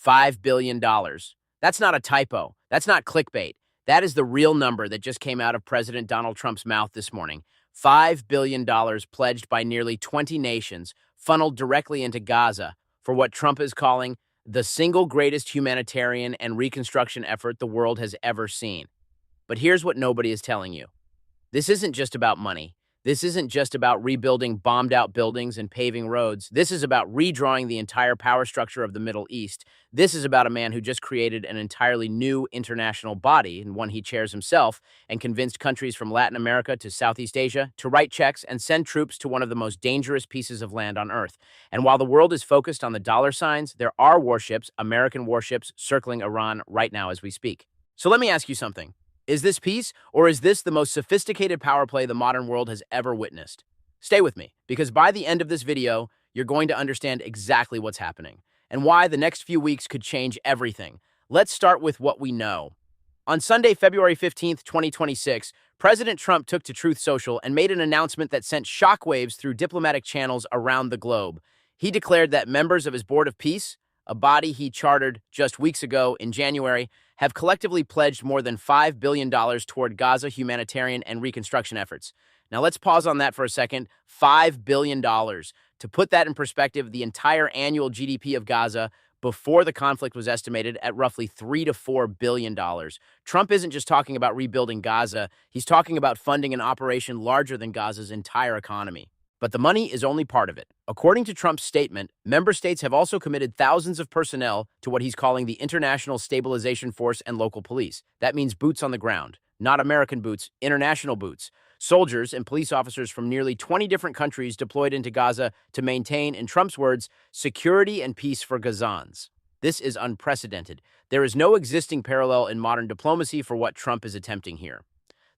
$5 billion. That's not a typo. That's not clickbait. That is the real number that just came out of President Donald Trump's mouth this morning. $5 billion pledged by nearly 20 nations, funneled directly into Gaza for what Trump is calling the single greatest humanitarian and reconstruction effort the world has ever seen. But here's what nobody is telling you. This isn't just about money. This isn't just about rebuilding bombed-out buildings and paving roads. This is about redrawing the entire power structure of the Middle East. This is about a man who just created an entirely new international body, and one he chairs himself, and convinced countries from Latin America to Southeast Asia to write checks and send troops to one of the most dangerous pieces of land on Earth. And while the world is focused on the dollar signs, there are warships, American warships, circling Iran right now as we speak. So let me ask you something. Is this peace, or is this the most sophisticated power play the modern world has ever witnessed? Stay with me, because by the end of this video, you're going to understand exactly what's happening and why the next few weeks could change everything. Let's start with what we know. On Sunday, February 15th, 2026, President Trump took to Truth Social and made an announcement that sent shockwaves through diplomatic channels around the globe. He declared that members of his Board of Peace, a body he chartered just weeks ago in January, have collectively pledged more than $5 billion toward Gaza humanitarian and reconstruction efforts. Now let's pause on that for a second. $5 billion. To put that in perspective, the entire annual GDP of Gaza before the conflict was estimated at roughly $3 to $4 billion. Trump isn't just talking about rebuilding Gaza, he's talking about funding an operation larger than Gaza's entire economy. But the money is only part of it. According to Trump's statement, member states have also committed thousands of personnel to what he's calling the International Stabilization Force and local police. That means boots on the ground, not American boots, international boots. Soldiers and police officers from nearly 20 different countries deployed into Gaza to maintain, in Trump's words, security and peace for Gazans. This is unprecedented. There is no existing parallel in modern diplomacy for what Trump is attempting here.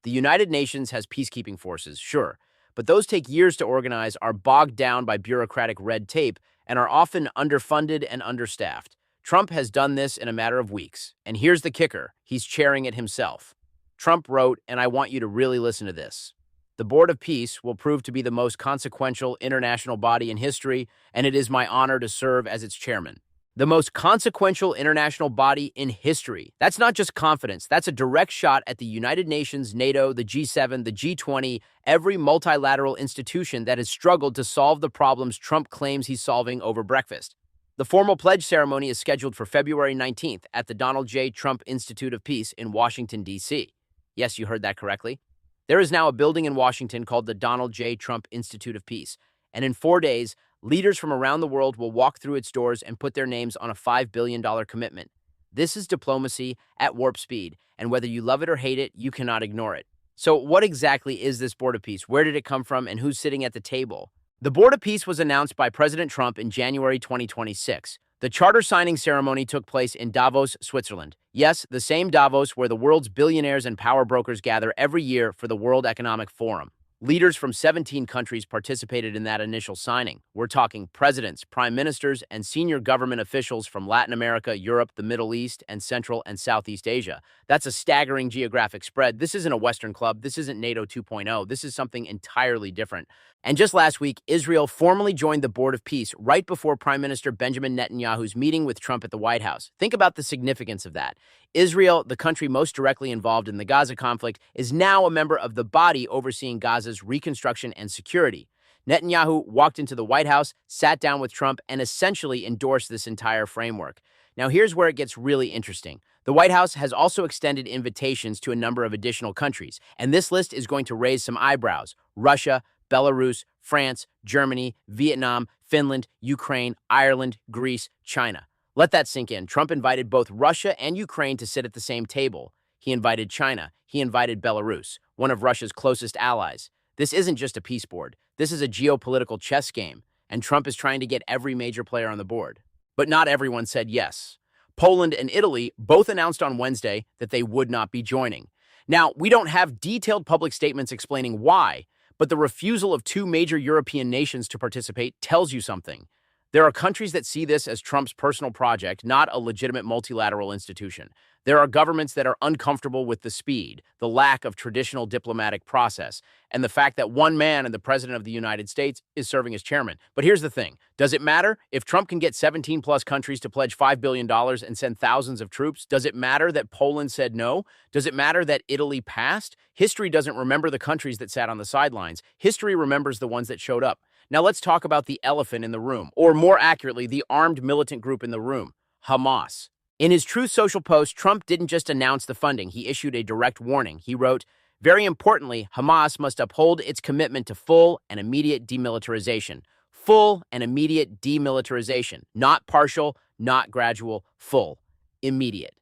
The United Nations has peacekeeping forces, sure, but those take years to organize, are bogged down by bureaucratic red tape, and are often underfunded and understaffed. Trump has done this in a matter of weeks. And here's the kicker. He's chairing it himself. Trump wrote, and I want you to really listen to this: "The Board of Peace will prove to be the most consequential international body in history, and it is my honor to serve as its chairman." The most consequential international body in history. That's not just confidence. That's a direct shot at the United Nations, NATO, the G7, the G20, every multilateral institution that has struggled to solve the problems Trump claims he's solving over breakfast. The formal pledge ceremony is scheduled for February 19th at the Donald J. Trump Institute of Peace in Washington, D.C. Yes, you heard that correctly. There is now a building in Washington called the Donald J. Trump Institute of Peace, and in 4 days, leaders from around the world will walk through its doors and put their names on a $5 billion commitment. This is diplomacy at warp speed, and whether you love it or hate it, you cannot ignore it. So what exactly is this Board of Peace? Where did it come from, and who's sitting at the table? The Board of Peace was announced by President Trump in January 2026. The charter signing ceremony took place in Davos, Switzerland. Yes, the same Davos where the world's billionaires and power brokers gather every year for the World Economic Forum. Leaders from 17 countries participated in that initial signing. We're talking presidents, prime ministers, and senior government officials from Latin America, Europe, the Middle East, and Central and Southeast Asia. That's a staggering geographic spread. This isn't a Western club. This isn't NATO 2.0. This is something entirely different. And just last week, Israel formally joined the Board of Peace right before Prime Minister Benjamin Netanyahu's meeting with Trump at the White House. Think about the significance of that. Israel, the country most directly involved in the Gaza conflict, is now a member of the body overseeing Gaza's reconstruction and security. Netanyahu walked into the White House, sat down with Trump, and essentially endorsed this entire framework. Now, here's where it gets really interesting. The White House has also extended invitations to a number of additional countries, and this list is going to raise some eyebrows. Russia, Belarus, France, Germany, Vietnam, Finland, Ukraine, Ireland, Greece, China. Let that sink in. Trump invited both Russia and Ukraine to sit at the same table. He invited China. He invited Belarus, one of Russia's closest allies. This isn't just a peace board. This is a geopolitical chess game, and Trump is trying to get every major player on the board. But not everyone said yes. Poland and Italy both announced on Wednesday that they would not be joining. Now, we don't have detailed public statements explaining why, but the refusal of 2 major European nations to participate tells you something. There are countries that see this as Trump's personal project, not a legitimate multilateral institution. There are governments that are uncomfortable with the speed, the lack of traditional diplomatic process, and the fact that one man and the President of the United States is serving as chairman. But here's the thing. Does it matter? If Trump can get 17 plus countries to pledge $5 billion and send thousands of troops, does it matter that Poland said no? Does it matter that Italy passed? History doesn't remember the countries that sat on the sidelines. History remembers the ones that showed up. Now let's talk about the elephant in the room, or more accurately, the armed militant group in the room, Hamas. In his Truth Social post, Trump didn't just announce the funding, he issued a direct warning. He wrote, "Very importantly, Hamas must uphold its commitment to full and immediate demilitarization. Full and immediate demilitarization. Not partial, not gradual, full. Immediate."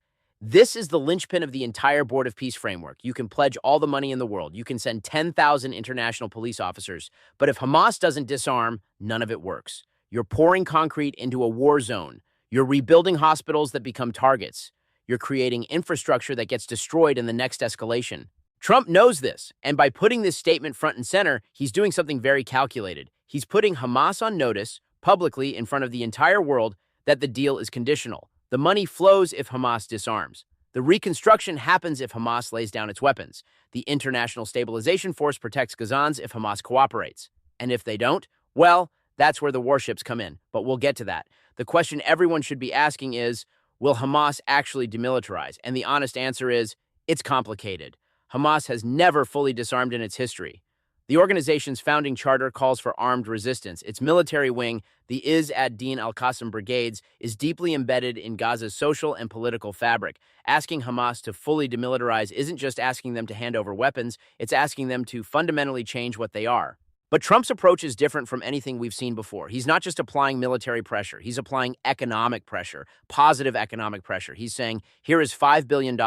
This is the linchpin of the entire Board of Peace framework. You can pledge all the money in the world. You can send 10,000 international police officers. But if Hamas doesn't disarm, none of it works. You're pouring concrete into a war zone. You're rebuilding hospitals that become targets. You're creating infrastructure that gets destroyed in the next escalation. Trump knows this, and by putting this statement front and center, he's doing something very calculated. He's putting Hamas on notice, publicly in front of the entire world, that the deal is conditional. The money flows if Hamas disarms. The reconstruction happens if Hamas lays down its weapons. The International Stabilization Force protects Gazans if Hamas cooperates. And if they don't, well, that's where the warships come in. But we'll get to that. The question everyone should be asking is, will Hamas actually demilitarize? And the honest answer is, it's complicated. Hamas has never fully disarmed in its history. The organization's founding charter calls for armed resistance. Its military wing, the Izz ad-Din al-Qassam Brigades, is deeply embedded in Gaza's social and political fabric. Asking Hamas to fully demilitarize isn't just asking them to hand over weapons, it's asking them to fundamentally change what they are. But Trump's approach is different from anything we've seen before. He's not just applying military pressure, he's applying economic pressure, positive economic pressure. He's saying, here is $5 billion,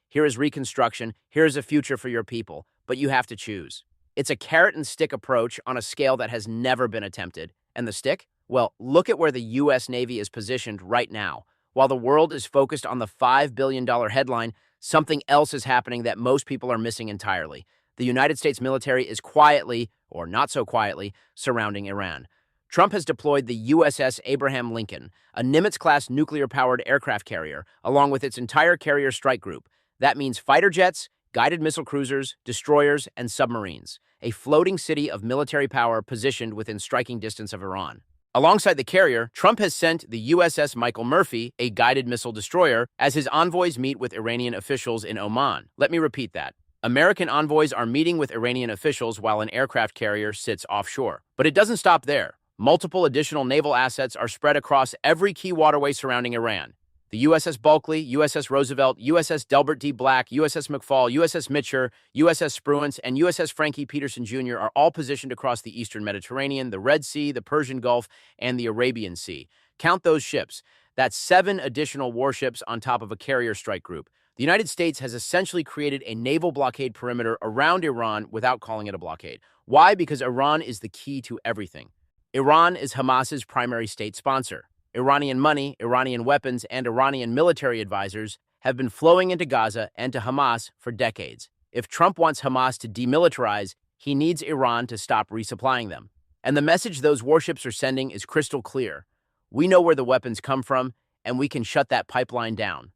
here is reconstruction, here is a future for your people, but you have to choose. It's a carrot and stick approach on a scale that has never been attempted. And the stick? Well, look at where the U.S. Navy is positioned right now. While the world is focused on the $5 billion headline, something else is happening that most people are missing entirely. The United States military is quietly, or not so quietly, surrounding Iran. Trump has deployed the USS Abraham Lincoln, a Nimitz-class nuclear-powered aircraft carrier, along with its entire carrier strike group. That means fighter jets, guided missile cruisers, destroyers, and submarines. A floating city of military power positioned within striking distance of Iran. Alongside the carrier, Trump has sent the USS Michael Murphy, a guided missile destroyer, as his envoys meet with Iranian officials in Oman. Let me repeat that. American envoys are meeting with Iranian officials while an aircraft carrier sits offshore. But it doesn't stop there. Multiple additional naval assets are spread across every key waterway surrounding Iran. The USS Bulkley, USS Roosevelt, USS Delbert D. Black, USS McFall, USS Mitchell, USS Spruance, and USS Frankie Peterson Jr. are all positioned across the eastern Mediterranean, the Red Sea, the Persian Gulf, and the Arabian Sea. Count those ships. That's 7 additional warships on top of a carrier strike group. The United States has essentially created a naval blockade perimeter around Iran without calling it a blockade. Why? Because Iran is the key to everything. Iran is Hamas's primary state sponsor. Iranian money, Iranian weapons, and Iranian military advisors have been flowing into Gaza and to Hamas for decades. If Trump wants Hamas to demilitarize, he needs Iran to stop resupplying them. And the message those warships are sending is crystal clear. We know where the weapons come from, and we can shut that pipeline down.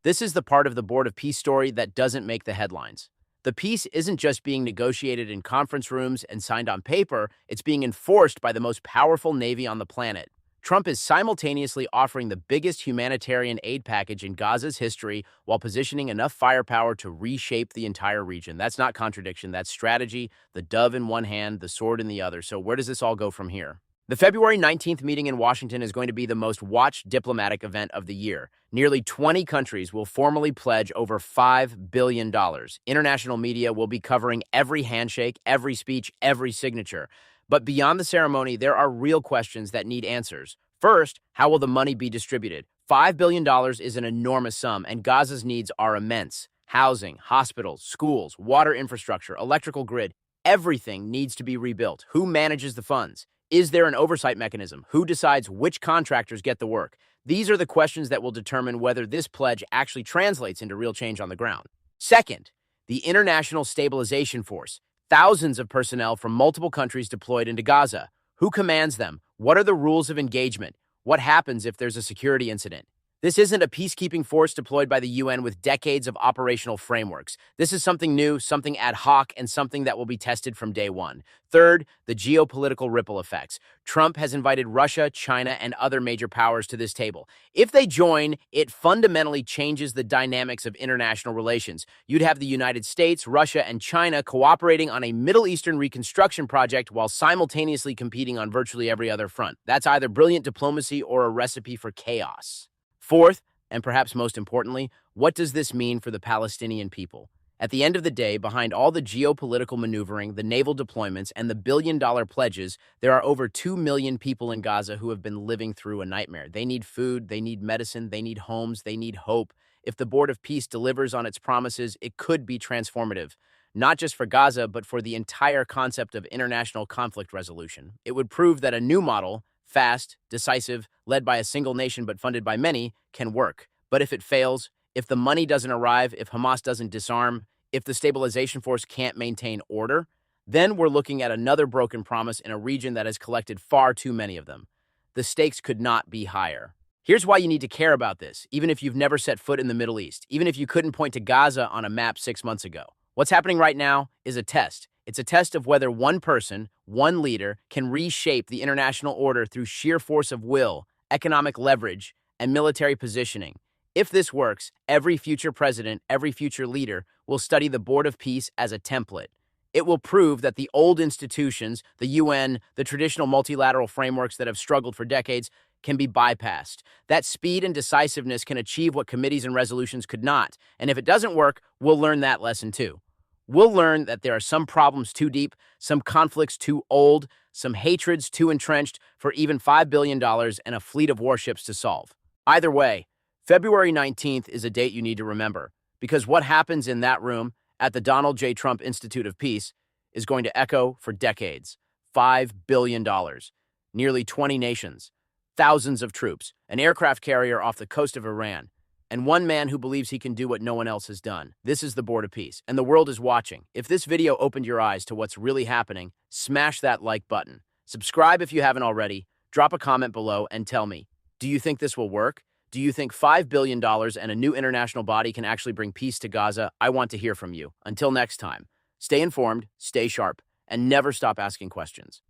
This is the part of the Board of Peace story that doesn't make the headlines. The peace isn't just being negotiated in conference rooms and signed on paper, it's being enforced by the most powerful navy on the planet. Trump is simultaneously offering the biggest humanitarian aid package in Gaza's history while positioning enough firepower to reshape the entire region. That's not contradiction, that's strategy, the dove in one hand, the sword in the other. So where does this all go from here? The February 19th meeting in Washington is going to be the most watched diplomatic event of the year. Nearly 20 countries will formally pledge over $5 billion. International media will be covering every handshake, every speech, every signature. But beyond the ceremony, there are real questions that need answers. First, how will the money be distributed? $5 billion is an enormous sum, and Gaza's needs are immense. Housing, hospitals, schools, water infrastructure, electrical grid, everything needs to be rebuilt. Who manages the funds? Is there an oversight mechanism? Who decides which contractors get the work? These are the questions that will determine whether this pledge actually translates into real change on the ground. Second, the International Stabilization Force. Thousands of personnel from multiple countries deployed into Gaza. Who commands them? What are the rules of engagement? What happens if there's a security incident? This isn't a peacekeeping force deployed by the UN with decades of operational frameworks. This is something new, something ad hoc, and something that will be tested from day one. Third, the geopolitical ripple effects. Trump has invited Russia, China, and other major powers to this table. If they join, it fundamentally changes the dynamics of international relations. You'd have the United States, Russia, and China cooperating on a Middle Eastern reconstruction project while simultaneously competing on virtually every other front. That's either brilliant diplomacy or a recipe for chaos. Fourth, and perhaps most importantly, what does this mean for the Palestinian people? At the end of the day, behind all the geopolitical maneuvering, the naval deployments, and the billion-dollar pledges, there are over 2 million people in Gaza who have been living through a nightmare. They need food, they need medicine, they need homes, they need hope. If the Board of Peace delivers on its promises, it could be transformative, not just for Gaza, but for the entire concept of international conflict resolution. It would prove that a new model, fast, decisive, led by a single nation but funded by many, can work. But if it fails, if the money doesn't arrive, if Hamas doesn't disarm, if the stabilization force can't maintain order, then we're looking at another broken promise in a region that has collected far too many of them. The stakes could not be higher. Here's why you need to care about this, even if you've never set foot in the Middle East, even if you couldn't point to Gaza on a map 6 months ago. What's happening right now is a test. It's a test of whether one person, one leader, can reshape the international order through sheer force of will, economic leverage, and military positioning. If this works, every future president, every future leader will study the Board of Peace as a template. It will prove that the old institutions, the UN, the traditional multilateral frameworks that have struggled for decades, can be bypassed. That speed and decisiveness can achieve what committees and resolutions could not. And if it doesn't work, we'll learn that lesson too. We'll learn that there are some problems too deep, some conflicts too old, some hatreds too entrenched for even $5 billion and a fleet of warships to solve. Either way, February 19th is a date you need to remember, because what happens in that room at the Donald J. Trump Institute of Peace is going to echo for decades. $5 billion, nearly 20 nations, thousands of troops, an aircraft carrier off the coast of Iran, and one man who believes he can do what no one else has done. This is the Board of Peace, and the world is watching. If this video opened your eyes to what's really happening, smash that like button. Subscribe if you haven't already. Drop a comment below and tell me, do you think this will work? Do you think $5 billion and a new international body can actually bring peace to Gaza? I want to hear from you. Until next time, stay informed, stay sharp, and never stop asking questions.